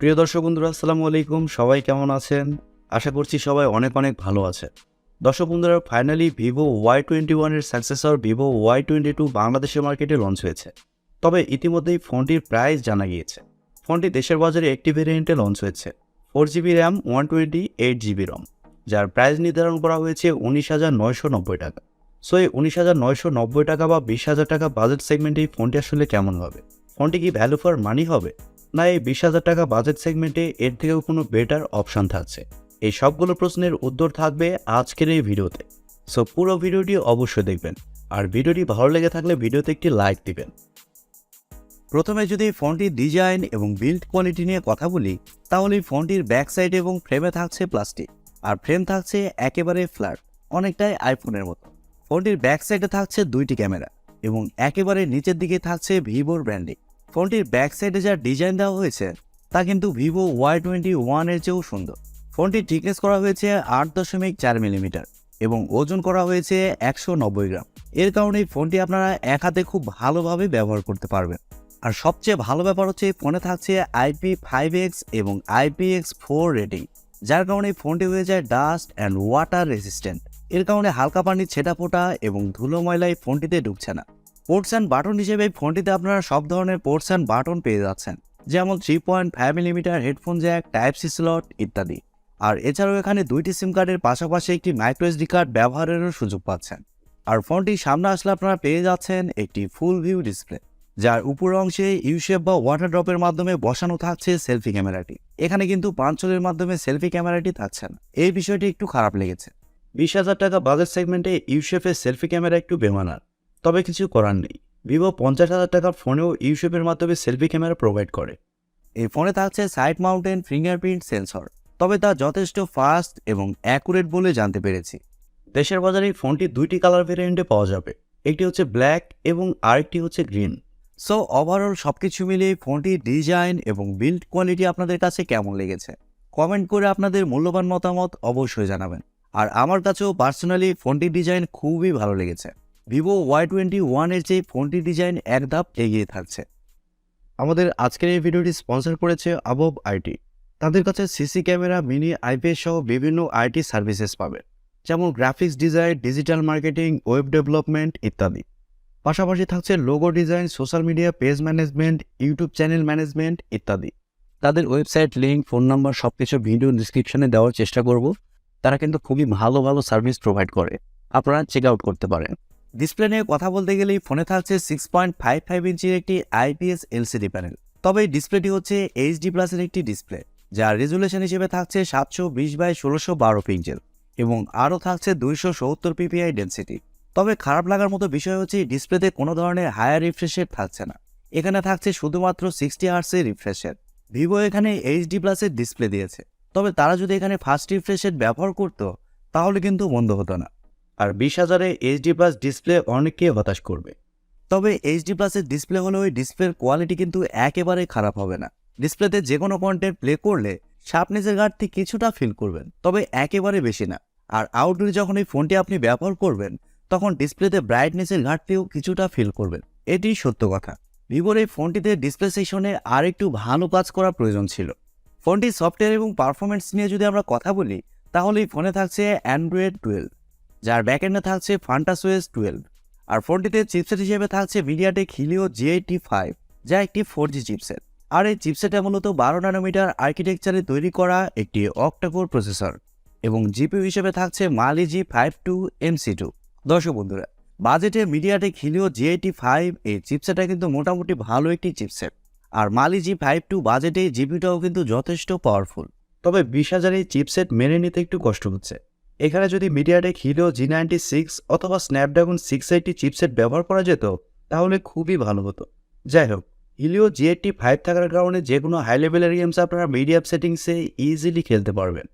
প্রিয় দর্শক বন্ধুরা, আসসালামু আলাইকুম। সবাই কেমন আছেন? আশা করছি সবাই অনেক ভালো আছে। দর্শক বন্ধুরা, ফাইনালি ভিভো Y21 এর সাকসেসর ভিভো Y22 বাংলাদেশের মার্কেটে লঞ্চ হয়েছে। তবে ইতিমধ্যেই ফোনটির প্রাইস জানা গিয়েছে। ফোনটি দেশের বাজারে একটি ভেরিয়েন্টে লঞ্চ হয়েছে, 4GB র্যাম 128GB রম, যার প্রাইস নির্ধারণ করা হয়েছে 19,990 টাকা। সো এই 19,990 টাকা বা 20,000 টাকা বাজেট সেগমেন্টে এই ফোনটি আসলে কেমন হবে? ফোনটি কি ভ্যালু ফর মানি হবে, না এই 20,000 টাকা বাজেট সেগমেন্টে এর থেকেও কোনো বেটার অপশান থাকছে? এই সবগুলো প্রশ্নের উত্তর থাকবে আজকের এই ভিডিওতে। সো পুরো ভিডিওটি অবশ্যই দেখবেন, আর ভিডিওটি ভালো লেগে থাকলে ভিডিওতে একটি লাইক দিবেন। প্রথমে যদি ফোনটির ডিজাইন এবং বিল্ড কোয়ালিটি নিয়ে কথা বলি, তাহলে ফোনটির ব্যাক সাইড এবং ফ্রেমে থাকছে প্লাস্টিক, আর ফ্রেম থাকছে একেবারে ফ্ল্যাট, অনেকটাই আইফোনের মতো। ফোনটির ব্যাক সাইডে থাকছে দুইটি ক্যামেরা এবং একেবারে নিচের দিকে থাকছে ভিভোর ব্র্যান্ডিং। ফোনটির ব্যাক সাইডে যা ডিজাইন দেওয়া হয়েছে তা কিন্তু ভিভো Y21 এর চেয়েও সুন্দর। ফোনটির থিকনেস করা হয়েছে 8.4 মিলিমিটার এবং ওজন করা হয়েছে 190 গ্রাম। এর কারণে ফোনটি আপনারা এক হাতে খুব ভালোভাবে ব্যবহার করতে পারবেন। আর সবচেয়ে ভালো ব্যাপার হচ্ছে ফোনে থাকছে IP5X এবং IPX4 রেটিং, যার কারণে ফোনটি হয়ে যায় ডাস্ট অ্যান্ড ওয়াটার রেসিস্ট্যান্ট। এর কারণে হালকা পানির ছেটা ফোটা এবং ধুলো ময়লায় ফোনটিতে ঢুকছে না। পোর্টস অ্যান্ড বাটন হিসেবে ফোনটিতে আপনারা সব ধরনের পোর্টস অ্যান্ড বাটন পেয়ে যাচ্ছেন, যেমন 3.5 millimetre headphone Jack, type-C slot ইত্যাদি। আর এছাড়াও এখানে দুইটি সিম কার্ডের পাশাপাশি একটি মাইক্রোএসডি কার্ড ব্যবহারেরও সুযোগ পাচ্ছেন। আর ফোনটি সামনে আসলে আপনারা পেয়ে যাচ্ছেন একটি ফুল ভিউ ডিসপ্লে, যার উপর অংশে ইউশেপ বা ওয়াটার ড্রপের মাধ্যমে বসানো থাকছে সেলফি ক্যামেরাটি। এখানে কিন্তু পাঞ্চলের মাধ্যমে সেলফি ক্যামেরাটি থাকছে না, এই বিষয়টি একটু খারাপ লেগেছে। 20,000 টাকা বাজেট সেগমেন্টে ইউশেপের সেলফি ক্যামেরা একটু বেমানার, তবে কিছু করার নেই। ভিভো 50,000 টাকার ফোনেও ইউশেপের মাধ্যমে সেলফি ক্যামেরা প্রোভাইড করে। এই ফোনে থাকছে সাইড মাউন্টেন ফিঙ্গারপ্রিন্ট সেন্সর, তবে তা যথেষ্ট ফাস্ট এবং অ্যাকুরেট বলে জানতে পেরেছি। দেশের বাজারে এই ফোনটি দুইটি কালার ভেরিয়েন্টে পাওয়া যাবে, একটি হচ্ছে ব্ল্যাক এবং আরেকটি হচ্ছে গ্রিন। সো ওভারঅল সবকিছু মিলিয়ে ফোনটির ডিজাইন এবং বিল্ড কোয়ালিটি আপনাদের কাছে কেমন লেগেছে কমেন্ট করে আপনাদের মূল্যবান মতামত অবশ্যই জানাবেন। আর আমার কাছেও পার্সোনালি ফোনটির ডিজাইন খুবই ভালো লেগেছে। ভিভো Y21 এর চেয়ে ফোনটির ডিজাইন এক ধাপ এগিয়ে থাকছে। আমাদের আজকের এই ভিডিওটি স্পন্সর করেছে আবব আইটি। তাদের কাছে সিসি ক্যামেরা, মিনি আইপিএস সহ বিভিন্ন আইটি সার্ভিসেস পাবেন, যেমন graphics design, digital marketing, web development ইত্যাদি। পাশাপাশি থাকছে logo design, social media page management, YouTube channel management ইত্যাদি। তাদের ওয়েবসাইট লিঙ্ক, ফোন নাম্বার সবকিছু ভিডিও ডিসক্রিপশনে দেওয়ার চেষ্টা করব। তারা কিন্তু খুবই ভালো সার্ভিস প্রোভাইড করে, আপনারা চেক আউট করতে পারেন। ডিসপ্লে নিয়ে কথা বলতে গেলেই ফোনে থাকছে 6.55 ইঞ্চির একটি IPS LCD প্যানেল, তবে এই ডিসপ্লেটি হচ্ছে HD+ এর একটি ডিসপ্লে, যার রেজুলেশন হিসেবে থাকছে 720x1612 পিক্সেল এবং আরও থাকছে 270 ppi ডেন্সিটি। তবে খারাপ লাগার মতো বিষয় হচ্ছে ডিসপ্লেতে কোনো ধরনের হায়ার রিফ্রেশ রেট থাকছে না, এখানে থাকছে শুধুমাত্র 60 Hz এর রিফ্রেশ রেট। ভিভো এখানে HD+ এর ডিসপ্লে দিয়েছে, তবে তারা যদি এখানে ফাস্ট রিফ্রেশ রেট ব্যবহার করতো তাহলে কিন্তু মন্দ হতো না। আর 20,000-এ HD+ ডিসপ্লে অনেককে হতাশ করবে। তবে HD+ এর ডিসপ্লে হলে ওই ডিসপ্লের কোয়ালিটি কিন্তু একেবারে খারাপ হবে না। ডিসপ্লেতে যে কোনো কন্টেন্ট প্লে করলে শার্পনেসের ঘাটতি কিছুটা ফিল করবেন, তবে একেবারে বেশি না। আর আউটডোরে যখন এই ফোনটি আপনি ব্যবহার করবেন তখন ডিসপ্লেতে ব্রাইটনেসের ঘাটতিও কিছুটা ফিল করবেন, এটি সত্য কথা। ভিভোর এই ফোনটিতে ডিসপ্লে সেকশনে আর একটু ভালো কাজ করা প্রয়োজন ছিল। ফোনটির সফটওয়্যার এবং পারফরমেন্স নিয়ে যদি আমরা কথা বলি, তাহলে এই ফোনে থাকছে Android 12, যার ব্যাকএন্ডে থাকছে FuntaOS 12। আর ফোনটিতে চিপসেট হিসেবে থাকছে MediaTek Helio G85, যা একটি 4G চিপসেট। আর এই চিপসেটটা মূলত 12 ন্যানোমিটার আর্কিটেকচারে তৈরি করা একটি অক্টা-কোর প্রসেসর এবং জিপিইউ হিসেবে থাকছে Mali G52 MC2। দর্শক বন্ধুরা, বাজেটে MediaTek Helio G85 এই চিপসেটটা কিন্তু মোটামুটি ভালো একটি চিপসেট, আর Mali G52 বাজেটে জিপিইউটাও কিন্তু যথেষ্ট পাওয়ারফুল। তবে 20,000 এই চিপসেট মেনে নিতে একটু কষ্ট হচ্ছে। এখানে যদি MediaTek Helio G96 অথবা Snapdragon 680 চিপসেট ব্যবহার করা যেত তাহলে খুবই ভালো হতো। যাই হোক, Helio G85 থাকার কারণে যে কোনো হাই লেভেলের গেমস আপনারা মিডিয়াম সেটিংসে ইজিলি খেলতে পারবেন।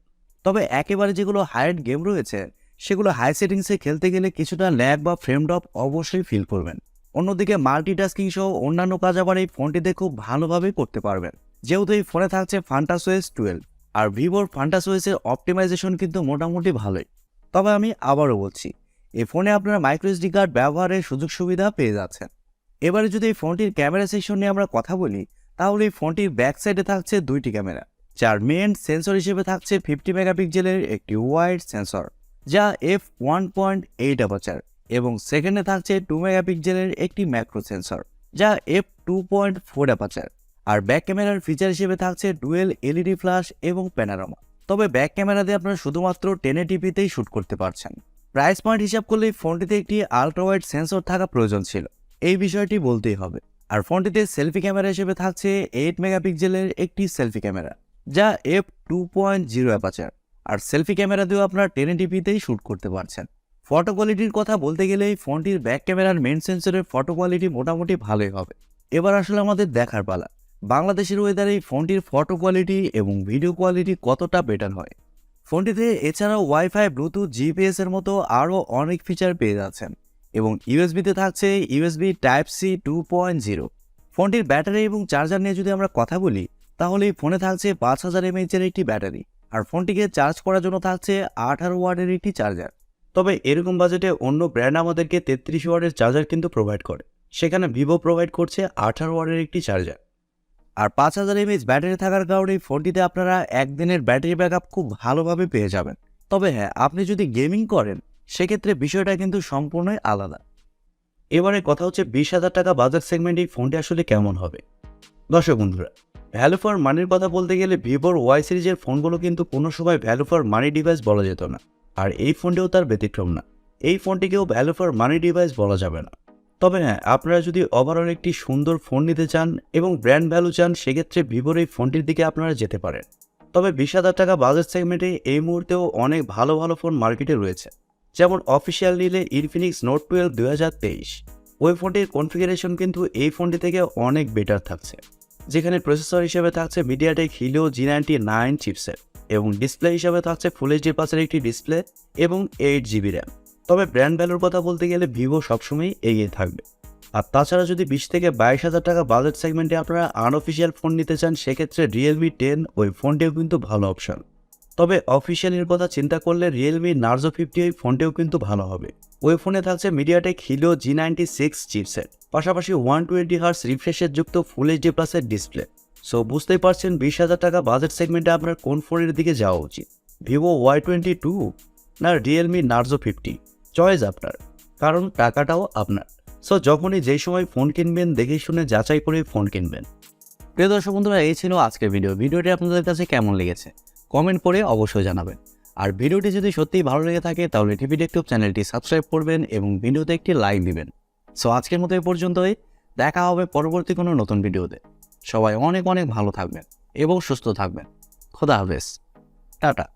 তবে একেবারে যেগুলো হাইড গেম রয়েছে সেগুলো হাই সেটিংসে খেলতে গেলে কিছুটা ল্যাগ বা ফ্রেম ড্রপ অবশ্যই ফিল করবেন। অন্যদিকে মাল্টিটাস্কিং সহ অন্যান্য কাজ আবার এই ফোনটিতে খুব ভালোভাবে করতে পারবেন, যেহেতু এই ফোনে থাকছে FuntaOS 12। আর ভিভোর FuntaOS এর অপটিমাইজেশন কিন্তু মোটামুটি ভালোই। তবে আমি আবারও বলছি, এই ফোনে আপনারা মাইক্রোএসডি কার্ড ব্যবহারের সুযোগ সুবিধা পেয়ে যাচ্ছেন। এবারে যদি এই ফোনটির ক্যামেরা সেকশন নিয়ে আমরা কথা বলি, তাহলে এই ফোনটির ব্যাক সাইডে থাকছে দুইটি ক্যামেরা, যার মেন সেন্সর হিসেবে থাকছে 50 মেগাপিক্সেলের একটি ওয়াইড সেন্সর যা f1.8 অ্যাপারচার, এবং সেকেন্ডে থাকছে 2 মেগাপিক্সেলের একটি ম্যাক্রো সেন্সর যা f2.4 অ্যাপারচার। আর ব্যাক ক্যামেরার ফিচার হিসেবে থাকছে ডুয়েল এলইডি ফ্ল্যাশ এবং প্যানোরামা। তবে ব্যাক ক্যামেরা দিয়ে আপনারা শুধুমাত্র 1080pতেই শ্যুট করতে পারছেন। প্রাইস পয়েন্ট হিসাব করলে ফোনটিতে একটি আলট্রা ওয়াইড সেন্সর থাকা প্রয়োজন ছিল, এই বিষয়টি বলতেই হবে। আর ফোনটিতে সেলফি ক্যামেরা হিসেবে থাকছে 8 মেগাপিক্সেলের একটি সেলফি ক্যামেরা যা f2.0 অ্যাপারচার। আর সেলফি ক্যামেরা দিয়েও আপনারা 1080pতেই শ্যুট করতে পারছেন। ফটো কোয়ালিটির কথা বলতে গেলে ফোনটির ব্যাক ক্যামেরার মেন সেন্সরের ফটো কোয়ালিটি মোটামুটি ভালোই হবে। এবার আসলে আমাদের দেখার পালা, বাংলাদেশের ওয়েদারে এই ফোনটির ফটো কোয়ালিটি এবং ভিডিও কোয়ালিটি কতটা বেটার হয়। ফোনটিতে এছাড়াও ওয়াইফাই, ব্লুটুথ, জিপিএস এর মতো আরও অনেক ফিচার পেয়ে যাচ্ছেন, এবং ইউএসবিতে থাকছে ইউএসবি টাইপ সি 2.0। ফোনটির ব্যাটারি এবং চার্জার নিয়ে যদি আমরা কথা বলি, তাহলে এই ফোনে থাকছে 5000 mAh-এর একটি ব্যাটারি, আর ফোনটিকে চার্জ করার জন্য থাকছে 18 ওয়াটের একটি চার্জার। তবে এরকম বাজেটে অন্য ব্র্যান্ড আমাদেরকে 33 ওয়াটের চার্জার কিন্তু প্রোভাইড করে, সেখানে ভিভো প্রোভাইড করছে 18 ওয়াটের একটি চার্জার। আর 5000 mAh ব্যাটারি থাকার কারণে ফোনটিতে আপনারা একদিনের ব্যাটারি ব্যাকআপ খুব ভালোভাবে পেয়ে যাবেন। তবে হ্যাঁ, আপনি যদি গেমিং করেন সেক্ষেত্রে বিষয়টা কিন্তু সম্পূর্ণই আলাদা। এবারে কথা হচ্ছে 20,000 টাকা বাজেট সেগমেন্টে এই ফোনটি আসলে কেমন হবে। দর্শক বন্ধুরা, ভ্যালু ফর মানির কথা বলতে গেলে ভিভোর ওয়াই সিরিজের ফোনগুলো কিন্তু কোনো সময় ভ্যালু ফর মানি ডিভাইস বলা যেত না, আর এই ফোনটিও তার ব্যতিক্রম না। এই ফোনটিকেও ভ্যালু ফর মানি ডিভাইস বলা যাবে না। তবে হ্যাঁ, আপনারা যদি ওভারঅল একটি সুন্দর ফোন নিতে চান এবং ব্র্যান্ড ভ্যালু চান, সেক্ষেত্রে ভিভোর এই ফোনটির দিকে আপনারা যেতে পারেন। তবে 20,000 টাকা বাজেট সেগমেন্টে এই মুহূর্তেও অনেক ভালো ভালো ফোন মার্কেটে রয়েছে, যেমন অফিসিয়াল নিলে ইনফিনিক্স নোট 12 2023। ওই ফোনটির কনফিগারেশন কিন্তু এই ফোনটি থেকে অনেক বেটার থাকছে, যেখানে প্রসেসর হিসেবে থাকছে MediaTek Helio G85 চিপসেট, এবং ডিসপ্লে হিসেবে থাকছে ফুল এইচডি প্লাসের একটি ডিসপ্লে এবং 8GB র্যাম। তবে ব্র্যান্ড ভ্যালুর কথা বলতে গেলে ভিভো সবসময় এগিয়ে থাকবে। আর তাছাড়া যদি 20 থেকে 22,000 টাকা বাজেট সেগমেন্টে আপনারা আনঅফিসিয়াল ফোন নিতে চান, সেক্ষেত্রে রিয়েলমি 10 ওই ফোনটিও কিন্তু ভালো অপশন। তবে অফিসিয়ালের কথা চিন্তা করলে রিয়েলমি নার্জো 50 ওই ফোনটিও কিন্তু ভালো হবে। ওই ফোনে থাকছে MediaTek Helio G96 চিপসেট, পাশাপাশি 120Hz রিফ্রেশের যুক্ত ফুল এইচডি প্লাসের ডিসপ্লে। সো বুঝতেই পারছেন 20,000 টাকা বাজেট সেগমেন্টে আপনার কোন ফোনের দিকে যাওয়া উচিত, ভিভো Y22 না রিয়েলমি নার্জো 50। চয়েস আপনার, কারণ টাকাটাও আপনার। সো যখনই যেই সময় ফোন কিনবেন দেখে শুনে যাচাই করে ফোন কিনবেন। প্রিয় দর্শক বন্ধুরা, এই ছিল আজকের ভিডিওটি আপনাদের কাছে কেমন লেগেছে কমেন্ট করে অবশ্যই জানাবেন। আর ভিডিওটি যদি সত্যিই ভালো লেগে থাকে তাহলে TechTube চ্যানেলটি সাবস্ক্রাইব করবেন এবং ভিডিওতে একটি লাইক দিবেন। সো আজকের মতো এই পর্যন্তই, দেখা হবে পরবর্তী কোনো নতুন ভিডিওতে। সবাই অনেক অনেক ভালো থাকবেন এবং সুস্থ থাকবেন। খোদা হাফেজ, টাটা।